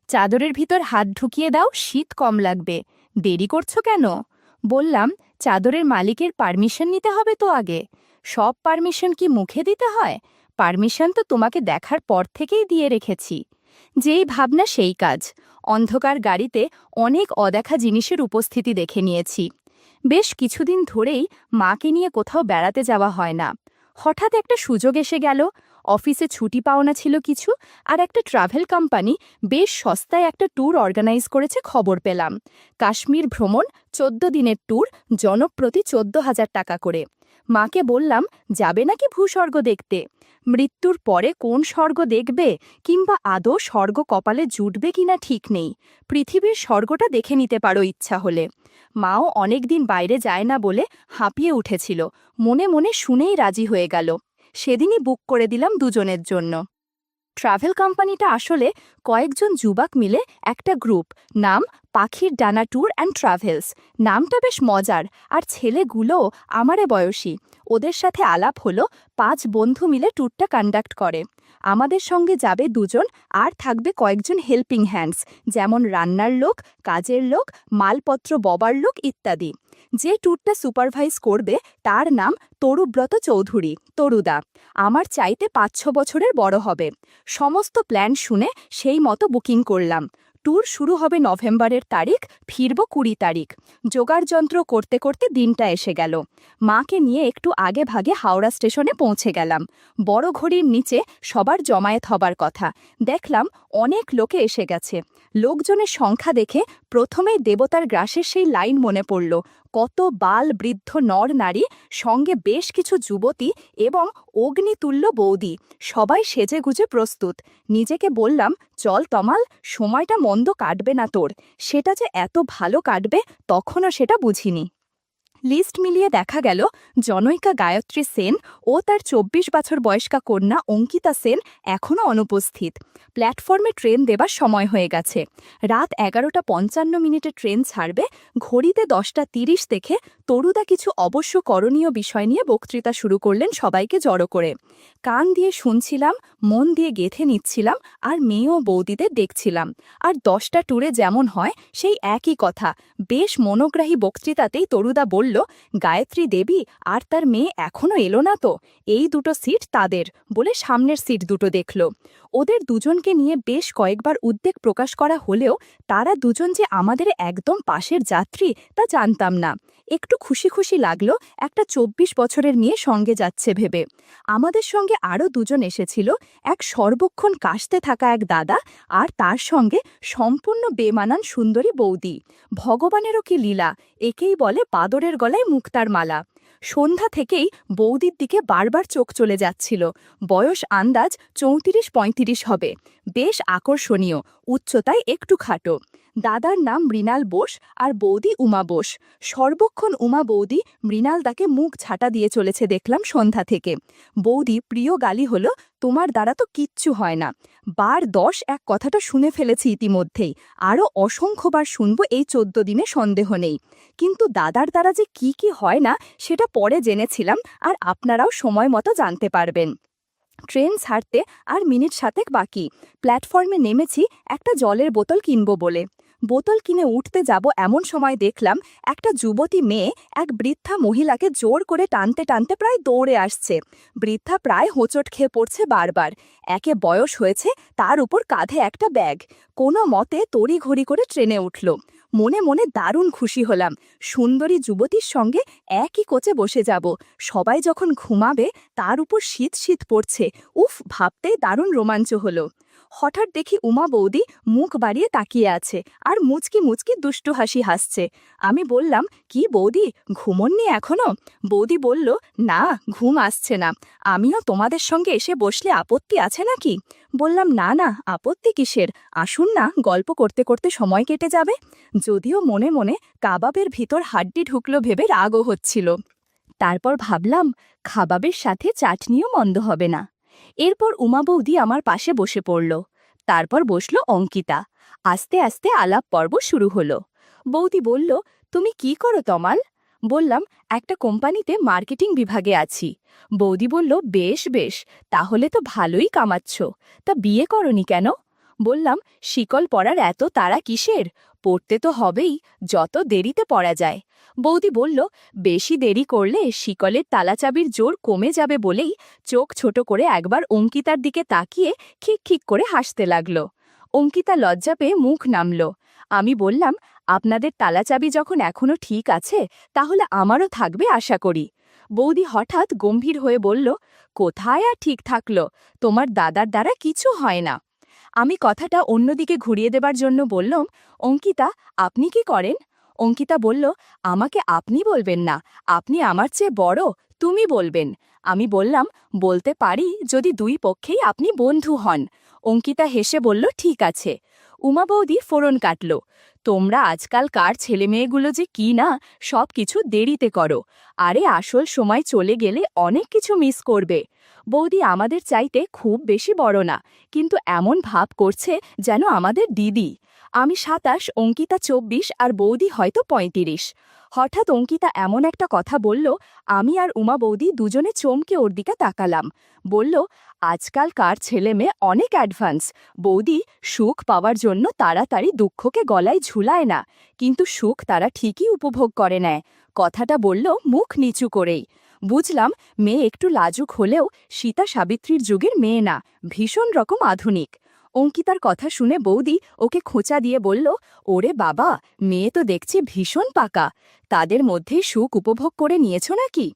চাদরের ভিতর হাত ঢুকিয়ে দাও, শীত কম লাগবে। দেরি করছো কেন? বললাম, চাদরের মালিকের পারমিশন নিতে হবে তো আগে। সব পারমিশন কি মুখে দিতে হয়? পারমিশন তো তোমাকে দেখার পর থেকেই দিয়ে রেখেছি। যেই ভাবনা সেই কাজ। অন্ধকার গাড়িতে অনেক অদেখা জিনিসের উপস্থিতি দেখে নিয়েছি। বেশ কিছুদিন ধরেই মাকে নিয়ে কোথাও বেড়াতে যাওয়া হয় না। হঠাৎ একটা সুযোগ এসে গেল। অফিসে ছুটি পাওনা ছিল কিছু, আর একটা ট্রাভেল কোম্পানি বেশ সস্তায় একটা ট্যুর অর্গানাইজ করেছে খবর পেলাম। কাশ্মীর ভ্রমণ, ১৪ দিনের ট্যুর, জনপ্রতি ১৪,০০০ টাকা করে। মাকে বললাম, যাবে নাকি ভূস্বর্গ দেখতে? মৃত্যুর পরে কোন স্বর্গ দেখবে, কিংবা আদৌ স্বর্গ কপালে জুটবে কিনা ঠিক নেই। পৃথিবীর স্বর্গটা দেখে নিতে পারো ইচ্ছা হলে। মাও অনেকদিন বাইরে যায় না বলে হাঁপিয়ে উঠেছিল। মনে মনে শুনেই রাজি হয়ে গেল। সেদিনই বুক করে দিলাম দুজনের জন্য। ট্রাভেল কোম্পানিটা আসলে কয়েকজন যুবক মিলে একটা গ্রুপ। নাম পাখির ডানা ট্যুর অ্যান্ড ট্রাভেলস। নামটা বেশ মজার, আর ছেলেগুলোও আমারে বয়সী। ওদের সাথে আলাপ হলো, ৫ বন্ধু মিলে ট্যুরটা কন্ডাক্ট করে। আমাদের সঙ্গে যাবে দুজন, আর থাকবে কয়েকজন হেল্পিং হ্যান্ডস, যেমন রান্নার লোক, কাজের লোক, মালপত্র ববার লোক ইত্যাদি। যে ট্যুরটা সুপারভাইজ করবে তার নাম তরুব্রত চৌধুরী, তরুদা। আমার চাইতে ৫-৬ বছরের বড় হবে। সমস্ত প্ল্যান শুনে সেই মতো বুকিং করলাম। ট্যুর শুরু হবে নভেম্বরের তারিখ, ফিরব ২০ তারিখ। জোগাড়যন্ত্র করতে করতে দিনটা এসে গেল। মাকে নিয়ে একটু আগে ভাগে হাওড়া স্টেশনে পৌঁছে গেলাম। বড় ঘড়ির নিচে সবার জমায়েত হবার কথা। দেখলাম অনেক লোকে এসে গেছে। লোকজনের সংখ্যা দেখে প্রথমেই দেবতার গ্রাসের সেই লাইন মনে পড়ল। কত বাল বৃদ্ধ নর নারী, সঙ্গে বেশ কিছু যুবতী এবং অগ্নিতুল্য বৌদি, সবাই সেজেগুজে প্রস্তুত। নিজেকে বললাম, চল তমাল, সময়টা মন্দ কাটবে না তোর। সেটা যে এত ভালো কাটবে তখনও সেটা বুঝিনি। লিস্ট মিলিয়ে দেখা গেল, জনৈকা গায়ত্রী সেন ও তার ২৪ বছর বয়স্কা কন্যা অঙ্কিতা সেন এখনও অনুপস্থিত। প্ল্যাটফর্মে ট্রেন দেবার সময় হয়ে গেছে। রাত ১১:৫৫ ট্রেন ছাড়বে। ঘড়িতে ১০:৩০ দেখে তরুদা কিছু অবশ্য করণীয় বিষয় নিয়ে বক্তৃতা শুরু করলেন সবাইকে জড়ো করে। কান দিয়ে শুনছিলাম, মন দিয়ে গেঁথে নিচ্ছিলাম, আর মেয়ে ও বৌদিদের দেখছিলাম। আর ১০টা ট্যুরে যেমন হয় সেই একই কথা। বেশ মনোগ্রাহী বক্তৃতাতেই তরুদা বলল, গায়ত্রী দেবী আর তার মেয়ে এখনও এলো না তো? এই দুটো সিট তাদের, বলে সামনের সিট দুটো দেখল। ওদের দুজনকে নিয়ে বেশ কয়েকবার উদ্বেগ প্রকাশ করা হলেও তারা দুজন যে আমাদের একদম পাশের যাত্রী তা জানতাম না। একটু খুশি খুশি লাগলো একটা ২৪ বছরের মেয়ে সঙ্গে যাচ্ছে ভেবে। আমাদের সঙ্গে আরও দুজন এসেছিল, এক সর্বক্ষণ কাশতে থাকা এক দাদা, আর তার সঙ্গে সম্পূর্ণ বেমানান সুন্দরী বৌদি। ভগবানেরও কি লীলা, একেই বলে বাদরের গলায় মুক্তার মালা। সন্ধ্যা থেকেই বৌদির দিকে বারবার চোখ চলে যাচ্ছিল। বয়স আন্দাজ ৩৪-৩৫ হবে। বেশ আকর্ষণীয়, উচ্চতায় একটু খাটো। দাদার নাম মৃণাল বোস, আর বৌদি উমা বোস। সর্বক্ষণ উমা বৌদি মৃণালদাকে মুখ ঝাঁটা দিয়ে চলেছে দেখলাম সন্ধ্যা থেকে। বৌদি প্রিয় গালি হলো, তোমার দ্বারা তো কিচ্ছু হয় না। বার ১০ এক কথাটা শুনে ফেলেছি ইতিমধ্যেই, আরও অসংখ্যবার শুনব এই ১৪ দিনে সন্দেহ নেই। কিন্তু দাদার দ্বারা যে কি কি হয় না সেটা পরে জেনেছিলাম, আর আপনারাও সময় মতো জানতে পারবেন। ট্রেন ছাড়তে আর মিনিট ৭ বাকি। প্ল্যাটফর্মে নেমেছি একটা জলের বোতল কিনব বলে। বোতল কিনে উঠতে যাব এমন সময় দেখলাম একটা যুবতী মেয়ে এক বৃদ্ধা মহিলাকে জোর করে টানতে টানতে প্রায় দৌড়ে আসছে। বৃদ্ধা প্রায় হোঁচট খেয়ে পড়ছে বারবার। একে বয়স হয়েছে, তার উপর কাঁধে একটা ব্যাগ। কোনো মতে তড়িঘড়ি করে ট্রেনে উঠল। মনে মনে দারুণ খুশি হলাম। সুন্দরী যুবতীর সঙ্গে একই কোচে বসে যাব। সবাই যখন ঘুমাবে তার উপর শীত শীত পড়ছে। উফ, ভাবতেই দারুণ রোমাঞ্চ হলো। হঠাৎ দেখি উমা বৌদি মুখ বাড়িয়ে তাকিয়ে আছে, আর মুচকি মুচকি দুষ্টু হাসি হাসছে। আমি বললাম, কি বৌদি, ঘুমোননি এখনো? বৌদি বলল, না, ঘুম আসছে না। আমিও তোমাদের সঙ্গে এসে বসলে আপত্তি আছে নাকি? বললাম, না না, আপত্তি কিসের, আসুন না, গল্প করতে করতে সময় কেটে যাবে। যদিও মনে মনে কাবাবের ভিতর হাড্ডি ঢুকলো ভেবে রাগও হচ্ছিল। তারপর ভাবলাম, খাবাবের সাথে চাটনিও মন্দ হবে না। এরপর উমা বৌদি আমার পাশে বসে পড়ল। তারপর বসল অঙ্কিতা। আস্তে আস্তে আলাপ পর্ব শুরু হলো। বৌদি বলল, তুমি কি করো তমাল? বললাম, একটা কোম্পানিতে মার্কেটিং বিভাগে আছি। বৌদি বলল, বেশ বেশ, তাহলে তো ভালোই কামাচ্ছ। তা বিয়ে করনি কেন? বললাম, শিকল পরার এত তাড়া কিসের? পড়তে তো হবেই, যত দেরিতে পড়া যায়। বৌদি বলল, বেশি দেরি করলে শিকলের তালাচাবির জোর কমে যাবে বলেই চোখ ছোট করে একবার অঙ্কিতার দিকে তাকিয়ে খিক খিক করে হাসতে লাগল। অঙ্কিতা লজ্জা পেয়ে মুখ নামল। আমি বললাম, আপনাদের তালাচাবি যখন এখনো ঠিক আছে, তাহলে আমারও থাকবে আশা করি। বৌদি হঠাৎ গম্ভীর হয়ে বলল, কোথায় আর ঠিক থাকলো, তোমার দাদার দ্বারা কিছু হয় না। আমি কথাটা অন্যদিকে ঘুরিয়ে দেবার জন্য বললাম, অঙ্কিতা, আপনি কি করেন? অঙ্কিতা বলল, আমাকে আপনি বলবেন না, আপনি আমার চেয়ে বড়, তুমি বলবেন। আমি বললাম, বলতে পারি যদি দুই পক্ষেই আপনি বন্ধু হন। অঙ্কিতা হেসে বলল, ঠিক আছে। উমা বৌদি ফোড়ন কাটল, তোমরা আজকালকার ছেলেমেয়েগুলো যে কি না, সব কিছু দেরিতে করো, আরে আসল সময় চলে গেলে অনেক কিছু মিস করবে। বৌদি আমাদের চাইতে খুব বেশি বড় না, কিন্তু এমন ভাব করছে যেন আমাদের দিদি। আমি ২৭, অঙ্কিতা ২৪ আর বৌদি হয়তো ৩৫। হঠাৎ অঙ্কিতা এমন একটা কথা বলল, আমি আর উমা বৌদি দুজনে চমকে ওর দিকে তাকালাম। বলল, আজকালকার ছেলেমেয়ে অনেক অ্যাডভান্স। বৌদি, সুখ পাওয়ার জন্য তাড়াতাড়ি দুঃখকে গলায় ঝুলায় না, কিন্তু সুখ তারা ঠিকই উপভোগ করে নেয়। কথাটা বলল মুখ নিচু করেই। বুঝলাম, মেয়ে একটু লাজুক হলেও সীতা সাবিত্রীর যুগের মেয়ে না, ভীষণ রকম আধুনিক। অঙ্কিতার কথা শুনে বৌদি ওকে খোঁচা দিয়ে বলল, ওরে বাবা, মেয়ে তো দেখছি ভীষণ পাকা, তাদের মধ্যে সুখ উপভোগ করে নিয়েছ নাকি?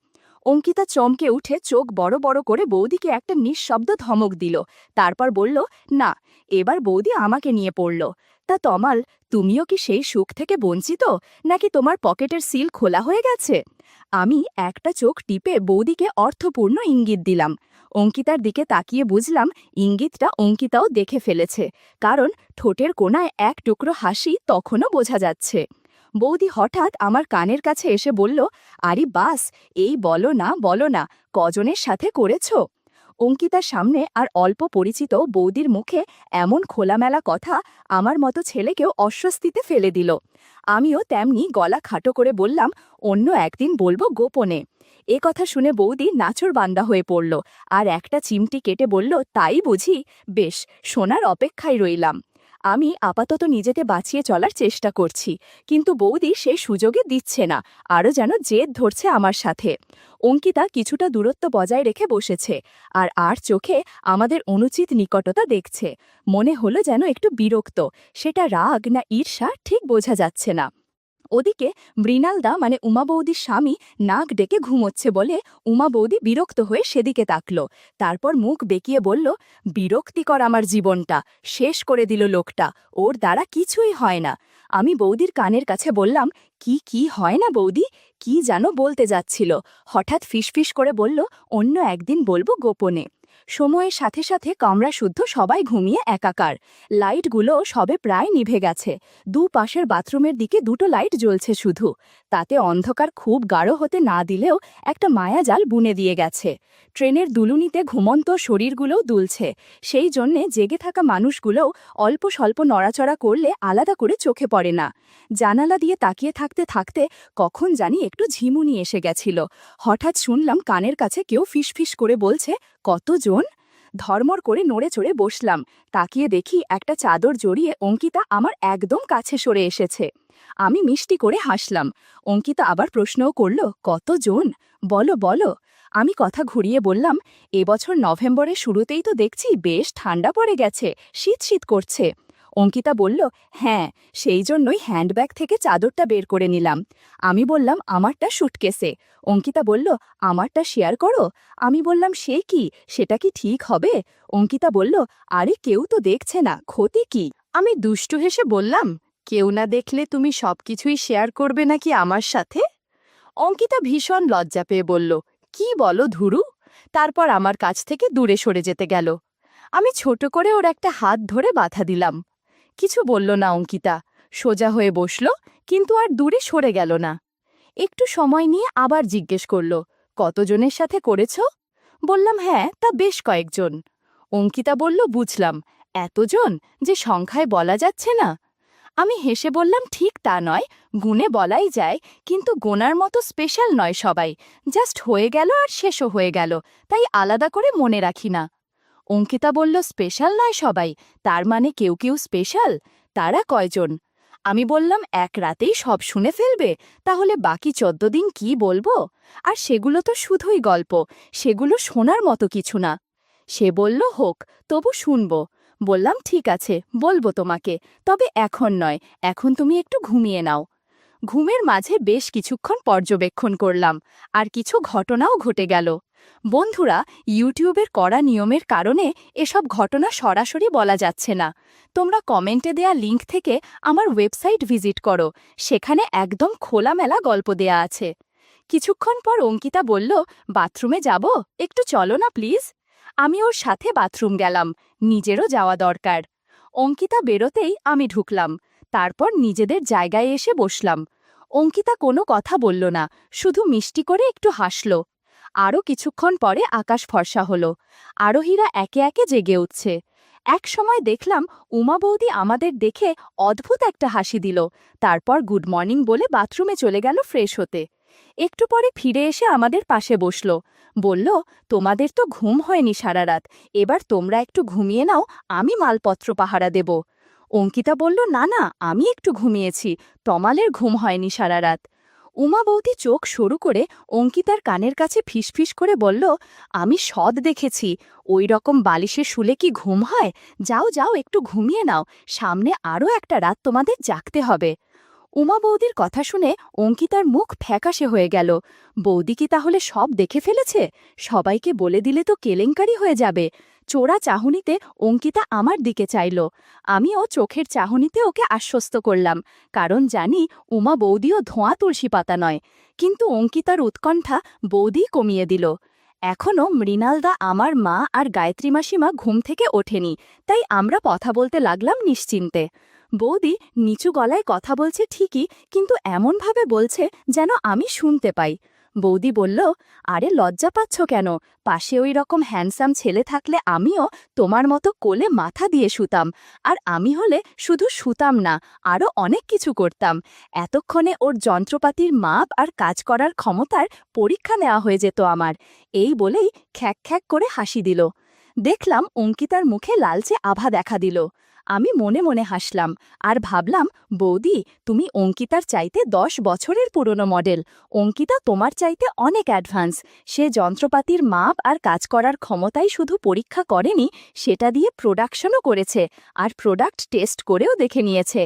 অঙ্কিতা চমকে উঠে চোখ বড় বড় করে বৌদিকে একটা নিঃশব্দ ধমক দিল, তারপর বলল, না, এবার বৌদি আমাকে নিয়ে পড়ল। তা তমাল, তুমিও কি সেই সুখ থেকে বঞ্চিত, নাকি তোমার পকেটের সিল খোলা হয়ে গেছে? আমি একটা চোখ টিপে বৌদিকে অর্থপূর্ণ ইঙ্গিত দিলাম। অঙ্কিতার দিকে তাকিয়ে বুঝলাম ইঙ্গিতটা অঙ্কিতাও দেখে ফেলেছে, কারণ ঠোঁটের কোণায় এক টুকরো হাসি তখনও বোঝা যাচ্ছে। বৌদি হঠাৎ আমার কানের কাছে এসে বলল, আরে বাস, এই বলো না, কজনের সাথে করেছ? অঙ্কিতার সামনে আর অল্প পরিচিত বৌদির মুখে এমন খোলামেলা কথা আমার মতো ছেলেকেও অস্বস্তিতে ফেলে দিল। আমিও তেমনি গলা খাটো করে বললাম, অন্য একদিন বলবো গোপনে। এ কথা শুনে বৌদি নাছোড়বান্দা হয়ে পড়ল, আর একটা চিমটি কেটে বলল, তাই বুঝি, বেশ, শোনার অপেক্ষায় রইলাম। আমি আপাতত নিজেকে বাঁচিয়ে চলার চেষ্টা করছি, কিন্তু বৌদি সে সুযোগে দিচ্ছে না, আরও যেন জেদ ধরছে আমার সাথে। অঙ্কিতা কিছুটা দূরত্ব বজায় রেখে বসেছে, আর চোখে আমাদের অনুচিত নিকটতা দেখছে। মনে হলো যেন একটু বিরক্ত, সেটা রাগ না ঈর্ষা ঠিক বোঝা যাচ্ছে না। ওদিকে মৃণালদা মানে উমা বৌদির স্বামী নাক ডেকে ঘুমোচ্ছে বলে উমা বৌদি বিরক্ত হয়ে সেদিকে তাকল, তারপর মুখ বেঁকিয়ে বলল, বিরক্তিকর আমার জীবনটা, শেষ করে দিল লোকটা, ওর দ্বারা কিছুই হয় না। আমি বৌদির কানের কাছে বললাম, কি হয় না বৌদি, কি যেন বলতে যাচ্ছিল, হঠাৎ ফিসফিস করে বলল, অন্য একদিন বলবো গোপনে। সময়ের সাথে সাথে কামরা শুদ্ধ সবাই ঘুমিয়ে একাকার, লাইটগুলো সবে প্রায় নিভে গেছে। দুপাশের বাথরুমের দিকে দুটো লাইট জ্বলছে শুধু, তাতে অন্ধকার খুব গাঢ় হতে না দিলেও একটা মায়াজাল বুনে দিয়ে গেছে। ট্রেনের দুলুনিতে ঘুমন্ত শরীরগুলোও দুলছে, সেই জন্যে জেগে থাকা মানুষগুলোও অল্প স্বল্প নড়াচড়া করলে আলাদা করে চোখে পড়ে না। জানালা দিয়ে তাকিয়ে থাকতে থাকতে কখন জানি একটু ঝিমুনি এসে গেছিল। হঠাৎ শুনলাম কানের কাছে কেউ ফিসফিস করে বলছে, কতজন? ধর্মর করে নড়ে চড়ে বসলাম, তাকিয়ে দেখি একটা চাদর জড়িয়ে অঙ্কিতা আমার একদম কাছে সরে এসেছে। আমি মিষ্টি করে হাসলাম। অঙ্কিতা আবার প্রশ্নও করল, কতজন? বলো বলো। আমি কথা ঘুরিয়ে বললাম, এবছর নভেম্বরের শুরুতেই তো দেখছি বেশ ঠান্ডা পড়ে গেছে, শীত শীত করছে। অঙ্কিতা বলল, হ্যাঁ, সেই জন্যই হ্যান্ডব্যাগ থেকে চাদরটা বের করে নিলাম। আমি বললাম, আমারটা সুটকেসে। অঙ্কিতা বলল, আমারটা শেয়ার করো। আমি বললাম, সে কি, সেটা কি ঠিক হবে? অঙ্কিতা বলল, আরে কেউ তো দেখছে না, ক্ষতি কি? আমি দুষ্টু হেসে বললাম, কেউ না দেখলে তুমি সবকিছুই শেয়ার করবে নাকি আমার সাথে? অঙ্কিতা ভীষণ লজ্জা পেয়ে বলল, কি বলো ধুরু? তারপর আমার কাছ থেকে দূরে সরে যেতে গেল। আমি ছোট করে ওর একটা হাত ধরে বাধা দিলাম। কিছু বলল না অঙ্কিতা, সোজা হয়ে বসল, কিন্তু আর দূরে সরে গেল না। একটু সময় নিয়ে আবার জিজ্ঞেস করল, কতজনের সাথে করেছ? বললাম, হ্যাঁ, তা বেশ কয়েকজন। অঙ্কিতা বলল, বুঝলাম, এতজন যে সংখ্যায় বলা যাচ্ছে না। আমি হেসে বললাম, ঠিক তা নয়, গুণে বলাই যায়, কিন্তু গোনার মতো স্পেশাল নয় সবাই, জাস্ট হয়ে গেল আর শেষও হয়ে গেল, তাই আলাদা করে মনে রাখি না। অঙ্কিতা বলল, স্পেশাল নয় সবাই, তার মানে কেউ কেউ স্পেশাল। তারা কয়জন? আমি বললাম, এক রাতেই সব শুনে ফেলবে, তাহলে বাকি 14 দিন কি বলবো? আর সেগুলো তো শুধুই গল্প, সেগুলো শোনার মতো কিছু না। সে বলল, হোক, তবু শুনব। বললাম, ঠিক আছে, বলবো তোমাকে, তবে এখন নয়, এখন তুমি একটু ঘুমিয়ে নাও। ঘুমের মাঝে বেশ কিছুক্ষণ পর্যবেক্ষণ করলাম, আর কিছু ঘটনাও ঘটে গেল। বন্ধুরা, ইউটিউবের কড়া নিয়মের কারণে এসব ঘটনা সরাসরি বলা যাচ্ছে না। তোমরা কমেন্টে দেয়া লিংক থেকে আমার ওয়েবসাইট ভিজিট করো, সেখানে একদম খোলামেলা গল্প দেয়া আছে। কিছুক্ষণ পর অঙ্কিতা বলল, বাথরুমে যাব, একটু চলো না প্লিজ। আমি ওর সাথে বাথরুম গেলাম, নিজেরও যাওয়া দরকার। অঙ্কিতা বেরোতেই আমি ঢুকলাম, তারপর নিজেদের জায়গায় এসে বসলাম। অঙ্কিতা কোনো কথা বলল না, শুধু মিষ্টি করে একটু হাসল। আরও কিছুক্ষণ পরে আকাশ ফর্সা হলো, আরোহীরা একে একে জেগে উঠছে। এক সময় দেখলাম উমা বৌদি আমাদের দেখে অদ্ভুত একটা হাসি দিল, তারপর গুড মর্নিং বলে বাথরুমে চলে গেল ফ্রেশ হতে। একটু পরে ফিরে এসে আমাদের পাশে বসল, বলল, তোমাদের তো ঘুম হয়নি সারা রাত, এবার তোমরা একটু ঘুমিয়ে নাও, আমি মালপত্র পাহারা দেব। অঙ্কিতা বলল, না না, আমি একটু ঘুমিয়েছি, তমালের ঘুম হয়নি সারা রাত। উমা বৌদি চোখ সরু করে অঙ্কিতার কানের কাছে ফিসফিস করে বলল, আমি সদ দেখেছি, ওই রকম বালিশে শুলে কি ঘুম হয়? যাও যাও, একটু ঘুমিয়ে নাও, সামনে আরও একটা রাত তোমাদের জাগতে হবে। উমা বৌদির কথা শুনে অঙ্কিতার মুখ ফ্যাকাশে হয়ে গেল। বৌদি কি তাহলে সব দেখে ফেলেছে? সবাইকে বলে দিলে তো কেলেঙ্কারি হয়ে যাবে। চোরা চাহনিতে অঙ্কিতা আমার দিকে চাইল। আমিও চোখের চাহনিতে ওকে আশ্বস্ত করলাম, কারণ জানি উমা বৌদিও ধোঁয়া তুলসী পাতা নয়। কিন্তু অঙ্কিতার উৎকণ্ঠা বৌদি কমিয়ে দিল। এখনও মৃণালদা, আমার মা আর গায়ত্রী মাসিমা ঘুম থেকে ওঠেনি, তাই আমরা কথা বলতে লাগলাম নিশ্চিন্তে। বৌদি নিচু গলায় কথা বলছে ঠিকই, কিন্তু এমনভাবে বলছে যেন আমি শুনতে পাই। বৌদি বলল, আরে লজ্জা পাচ্ছ কেন? পাশে ওই রকম হ্যান্ডসাম ছেলে থাকলে আমিও তোমার মতো কোলে মাথা দিয়ে শুতাম। আর আমি হলে শুধু শুতাম না, আরও অনেক কিছু করতাম। এতক্ষণে ওর যন্ত্রপাতির মাপ আর কাজ করার ক্ষমতার পরীক্ষা নেওয়া হয়ে যেত আমার। এই বলেই খ্যাক খ্যাক করে হাসি দিল। দেখলাম অঙ্কিতার মুখে লালচে আভা দেখা দিল। আমি মনে মনে হাসলাম আর ভাবলাম, বৌদি, তুমি অঙ্কিতার চাইতে 10 বছরের পুরনো মডেল। অঙ্কিতা তোমার চাইতে অনেক অ্যাডভান্স। সে যন্ত্রপাতির মাপ আর কাজ করার ক্ষমতাই শুধু পরীক্ষা করেনি, সেটা দিয়ে প্রোডাকশনও করেছে, আর প্রোডাক্ট টেস্ট করেও দেখে নিয়েছে।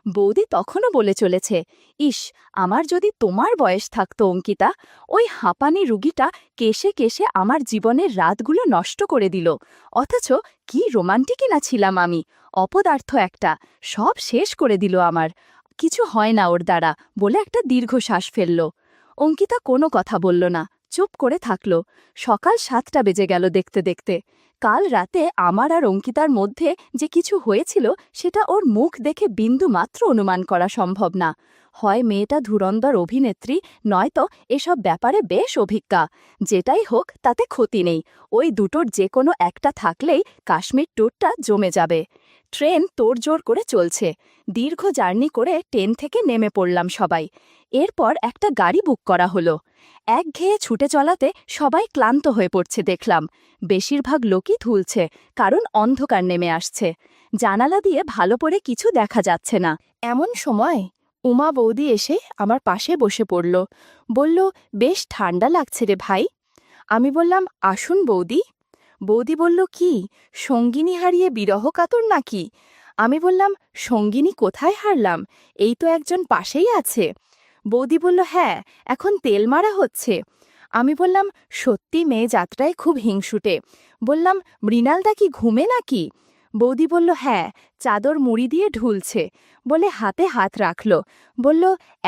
বৌদি তখনও বলে চলেছে, ইস, আমার যদি তোমার বয়স থাকতো অঙ্কিতা। ওই হাঁপানি রুগীটা কেশে কেশে আমার জীবনের রাতগুলো নষ্ট করে দিল। অথচ কি রোমান্টিকই না ছিলাম আমি। অপদার্থ একটা, সব শেষ করে দিল আমার। কিছু হয় না ওর দ্বারা, বলে একটা দীর্ঘশ্বাস ফেলল। অঙ্কিতা কোনো কথা বলল না, চুপ করে থাকল। সকাল 7টা বেজে গেল দেখতে দেখতে। কাল রাতে আমার আর অঙ্কিতার মধ্যে যে কিছু হয়েছিল, সেটা ওর মুখ দেখে বিন্দু মাত্র অনুমান করা সম্ভব না। হয় মেয়েটা ধুরন্ধর অভিনেত্রী, নয়তো এসব ব্যাপারে বেশ অভিজ্ঞা। যেটাই হোক, তাতে ক্ষতি নেই। ওই দুটোর যে কোনো একটা থাকলেই কাশ্মীর ট্যুরটা জমে যাবে। ট্রেন তোড়জোড় করে চলছে। দীর্ঘ জার্নি করে ট্রেন থেকে নেমে পড়লাম সবাই। এরপর একটা গাড়ি বুক করা হলো। একঘেয়ে ছুটে চলাতে সবাই ক্লান্ত হয়ে পড়ছে দেখলাম। বেশিরভাগ লোকই ধুলছে, কারণ অন্ধকার নেমে আসছে। জানালা দিয়ে ভালো করে কিছু দেখা যাচ্ছে না। এমন সময় উমা বৌদি এসে আমার পাশে বসে পড়ল। বলল, বেশ ঠান্ডা লাগছে রে ভাই। আমি বললাম, আসুন বৌদি। বৌদি বলল, কি সঙ্গিনী হারিয়ে বিরহ কাতর নাকি? আমি বললাম, সঙ্গিনী কোথায় হারলাম, এই তো একজন পাশেই আছে। বৌদি বলল, হ্যাঁ, এখন তেল মারা হচ্ছে। আমি বললাম, সত্যি মেয়ে যাত্রায় খুব হিংসুটে। বললাম, মৃণালদা কি ঘুমে নাকি? বৌদি বলল, হ্যাঁ, চাদর মুড়ি দিয়ে ঢুলছে। বলে হাতে হাত রাখল। বলল,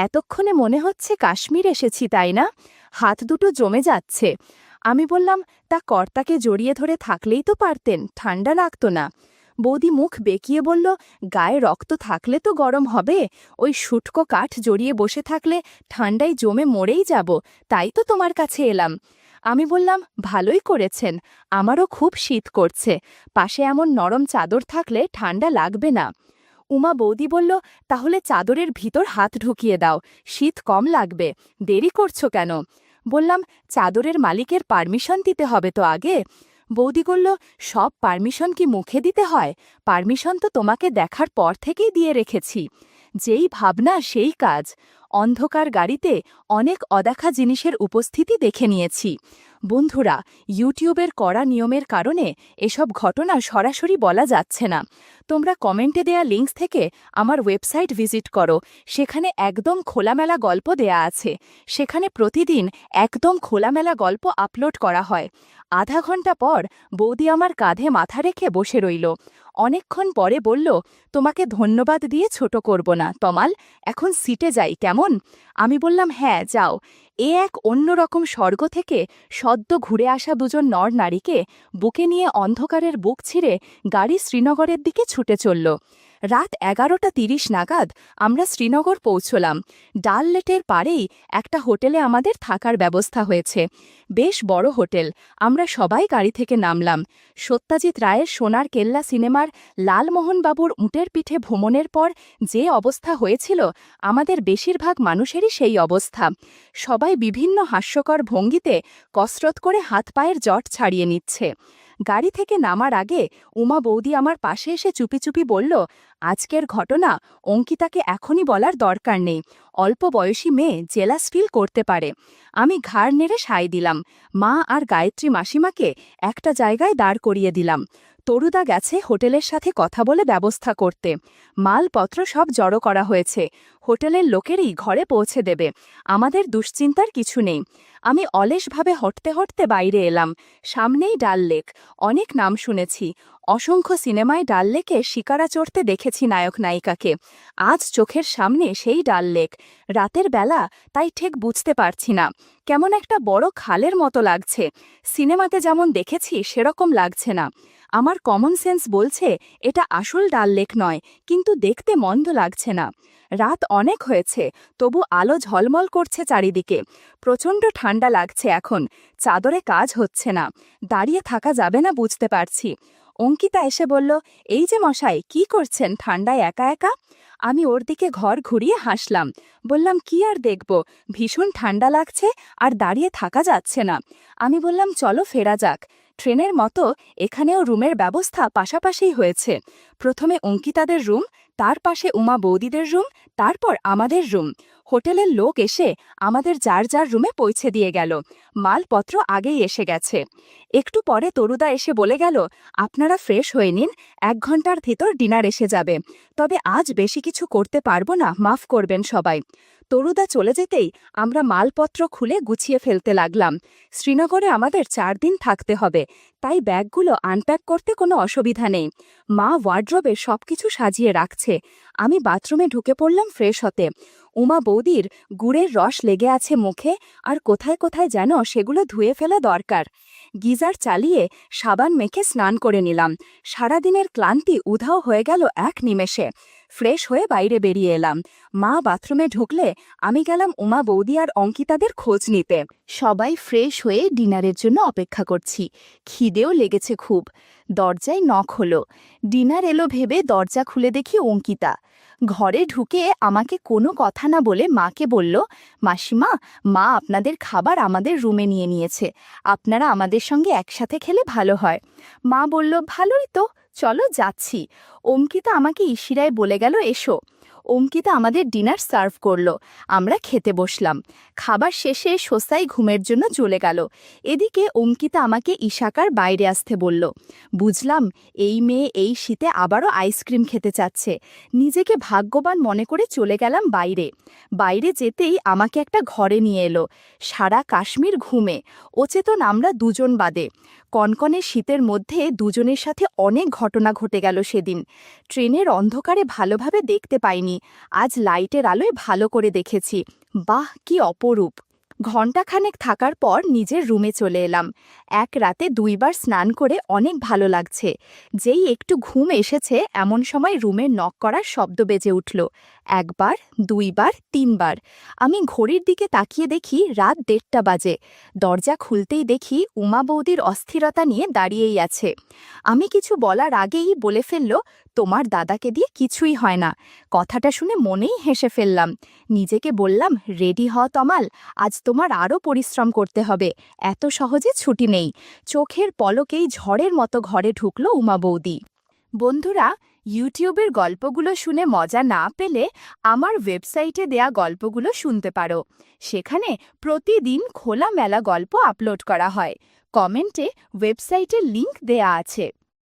এতক্ষণে মনে হচ্ছে কাশ্মীর এসেছি, তাই না? হাত দুটো জমে যাচ্ছে। আমি বললাম, তা কর্তাকে জড়িয়ে ধরে থাকলেই তো পারতেন, ঠান্ডা লাগত না। বৌদি মুখ বেঁকিয়ে বলল, গায়ে রক্ত থাকলে তো গরম হবে, ওই শুটকো কাঠ জড়িয়ে বসে থাকলে ঠান্ডায় জমে মরেই যাব, তাই তো তোমার কাছে এলাম। আমি বললাম, ভালোই করেছেন, আমারও খুব শীত করছে, পাশে এমন নরম চাদর থাকলে ঠান্ডা লাগবে না। উমা বৌদি বলল, তাহলে চাদরের ভিতর হাত ঢুকিয়ে দাও, শীত কম লাগবে, দেরি করছো কেন? বললাম, চাদরের মালিকের পারমিশন দিতে হবে তো আগে। বৌদি বলল, সব পারমিশন কি মুখে দিতে হয়? পারমিশন তো তোমাকে দেখার পর থেকেই দিয়ে রেখেছি। যেই ভাবনা সেই কাজ। অন্ধকার গাড়িতে অনেক অদেখা জিনিসের উপস্থিতি দেখে নিয়েছি। বন্ধুরা, ইউটিউবের কড়া নিয়মের কারণে এসব ঘটনা সরাসরি বলা যাচ্ছে না। তোমরা কমেন্টে দেয়া লিঙ্কস থেকে আমার ওয়েবসাইট ভিজিট করো, সেখানে একদম খোলামেলা গল্প দেয়া আছে। সেখানে প্রতিদিন একদম খোলামেলা গল্প আপলোড করা হয়। আধা ঘন্টা পর বৌদি আমার কাঁধে মাথা রেখে বসে রইল। অনেকক্ষণ পরে বলল, তোমাকে ধন্যবাদ দিয়ে ছোট করব না তমাল, এখন সিটে যাই কেমন? আমি বললাম, হ্যাঁ যাও। এক অন্যরকম স্বর্গ থেকে সদ্য ঘুরে আসা দুজন নর নারীকে বুকে নিয়ে অন্ধকারের বুক ছিঁড়ে গাড়ি শ্রীনগরের দিকে ছুটে চলল। রাত 11:30 নাগাদ আমরা শ্রীনগর পৌঁছলাম। ডাল লেকের পাড়েই একটা হোটেলে আমাদের থাকার ব্যবস্থা হয়েছে। বেশ বড় হোটেল। আমরা সবাই গাড়ি থেকে নামলাম। সত্যজিৎ রায়ের সোনার কেল্লা সিনেমার লালমোহনবাবুর উটের পিঠে ভ্রমণের পর যে অবস্থা হয়েছিল, আমাদের বেশিরভাগ মানুষেরই সেই অবস্থা। সবাই বিভিন্ন হাস্যকর ভঙ্গিতে কসরত করে হাত পায়ের জট ছাড়িয়ে নিচ্ছে। গাড়ি থেকে নামার আগে উমা বৌদি আমার পাশে এসে চুপি চুপি বলল, আজকের ঘটনা অঙ্কিতাকে এখনই বলার দরকার নেই। অল্প বয়সী মেয়ে জেলাস ফিল করতে পারে। আমি ঘাড় নেড়ে সায় দিলাম। মা আর গায়ত্রী মাসিমাকে একটা জায়গায় দাঁড় করিয়ে দিলাম। তরুদা গেছে হোটেলের সাথে কথা বলে ব্যবস্থা করতে। মালপত্র সব জড়ো করা হয়েছে। হোটেলের লোকেরই ঘরে পৌঁছে দেবে। আমাদের দুশ্চিন্তার কিছু নেই। আমি অলসভাবে হটতে হটতে বাইরে এলাম। সামনেই ডাল লেক। অনেক নাম শুনেছি। অসংখ্য সিনেমায় ডাল লেকে শিকারা চড়তে দেখেছি নায়ক নায়িকাকে। আজ চোখের সামনে সেই ডাল লেক। রাতের বেলা তাই ঠিক বুঝতে পারছি না। কেমন একটা বড় খালের মতো লাগছে। সিনেমাতে যেমন দেখেছি সেরকম লাগছে না। আমার কমন সেন্স বলছে এটা আসল ডাল লেক নয়, কিন্তু দেখতে মন্দ লাগছে না। রাত অনেক হয়েছে, তবু আলো ঝলমল করছে চারিদিকে। প্রচণ্ড ঠান্ডা লাগছে এখন। চাদরে কাজ হচ্ছে না। দাঁড়িয়ে থাকা যাবে না বুঝতে পারছি। অঙ্কিতা এসে বলল, এই যে মশাই, কি করছেন ঠান্ডায় একা একা? আমি ওর দিকে ঘর ঘুরিয়ে হাসলাম। বললাম, কি আর দেখব, ভীষণ ঠান্ডা লাগছে আর দাঁড়িয়ে থাকা যাচ্ছে না। আমি বললাম, চলো ফেরা যাক। ট্রেনের মতো এখানেও রুমের ব্যবস্থা পাশাপাশিই হয়েছে। প্রথমে অঙ্কিতাদের রুম, তার পাশে উমা বৌদিদের রুম, তারপর আমাদের রুম। হোটেলের লোক এসে আমাদের যার যার রুমে পৌঁছে দিয়ে গেল। মালপত্র আগেই এসে গেছে। একটু পরে তরুদা এসে বলে গেল, আপনারা ফ্রেশ হয়ে নিন, 1 ঘন্টার ভিতর ডিনার এসে যাবে। তবে আজ বেশি কিছু করতে পারবো না, মাফ করবেন সবাই। তরুদা চলে যেতেই আমরা মালপত্র খুলে গুছিয়ে ফেলতে লাগলাম। শ্রীনগরে আমাদের 4 দিন থাকতে হবে, তাই ব্যাগগুলো আনপ্যাক করতে কোনো অসুবিধা নেই। মা ওয়ার্ড্রবে সবকিছু সাজিয়ে রাখছে। আমি বাথরুমে ঢুকে পড়লাম ফ্রেশ হতে। উমা বৌদির গুড়ের রস লেগে আছে মুখে, আর কোথায় কোথায় যেন সেগুলো ধুয়ে ফেলা দরকার। গিজার চালিয়ে সাবান মেখে স্নান করে নিলাম। সারাদিনের ক্লান্তি উধাও হয়ে গেল এক নিমেষে। ফ্রেশ হয়ে বাইরে বেরিয়ে এলাম। মা বাথরুমে ঢুকলে আমি গেলাম উমা বৌদি আর অঙ্কিতাদের খোঁজ নিতে। সবাই ফ্রেশ হয়ে ডিনারের জন্য অপেক্ষা করছি। খিদেও লেগেছে খুব। দরজায় নক হলো। ডিনার এলো ভেবে দরজা খুলে দেখি অঙ্কিতা। ঘরে ঢুকে আমাকে কোনো কথা না বলে মাকে বলল, মাসিমা, মা আপনাদের খাবার আমাদের রুমে নিয়ে নিয়েছে। আপনারা আমাদের সঙ্গে একসাথে খেলে ভালো হয়। মা বলল, ভালোই তো, চলো যাচ্ছি। অঙ্কিতা আমাকে ইশিরায় বলে গেল, এসো। অঙ্কিতা আমাদের ডিনার সার্ভ করল। আমরা খেতে বসলাম। খাবার শেষে সোসাই ঘুমের জন্য চলে গেল। এদিকে অঙ্কিতা আমাকে ইশাকার বাইরে আসতে বলল। বুঝলাম এই মেয়ে এই শীতে আবারও আইসক্রিম খেতে চাচ্ছে। নিজেকে ভাগ্যবান মনে করে চলে গেলাম বাইরে। বাইরে যেতেই আমাকে একটা ঘরে নিয়ে এলো। সারা কাশ্মীর ঘুমে, অচেতন আমরা দুজন বাদে। কনকনে শীতের মধ্যে দুজনের সাথে অনেক ঘটনা ঘটে গেল সেদিন। ট্রেনের অন্ধকারে ভালোভাবে দেখতে পাইনি, আজ লাইটের আলোয় ভালো করে দেখেছি। বাহ, কি অপরূপ! ঘণ্টাখানেক থাকার পর নিজের রুমে চলে এলাম। এক রাতে 2 বার স্নান করে অনেক ভালো লাগছে। যেই একটু ঘুম এসেছে এমন সময় রুমের নক করার শব্দ বেজে উঠল। একবার, দুইবার, তিনবার। আমি ঘড়ির দিকে তাকিয়ে দেখি রাত 1:30 বাজে। দরজা খুলতেই দেখি উমা বৌদির অস্থিরতা নিয়ে দাঁড়িয়েই আছে। আমি কিছু বলার আগেই বলে ফেলল, তোমার দাদাকে দিয়ে কিছুই হয় না। কথাটা শুনে মনেই হেসে ফেললাম। নিজেকে বললাম, রেডি হ তমাল, আজ তোমার আরও পরিশ্রম করতে হবে, এত সহজে ছুটি নেই। চোখের পলকেই ঝড়ের মতো ঘরে ঢুকল উমা বৌদি। বন্ধুরা, ইউটিউবের গল্পগুলো শুনে মজা না পেলে আমার ওয়েবসাইটে দেয়া গল্পগুলো শুনতে পারো। সেখানে প্রতিদিন খোলামেলা গল্প আপলোড করা হয়। কমেন্টে ওয়েবসাইটের লিংক দেয়া আছে।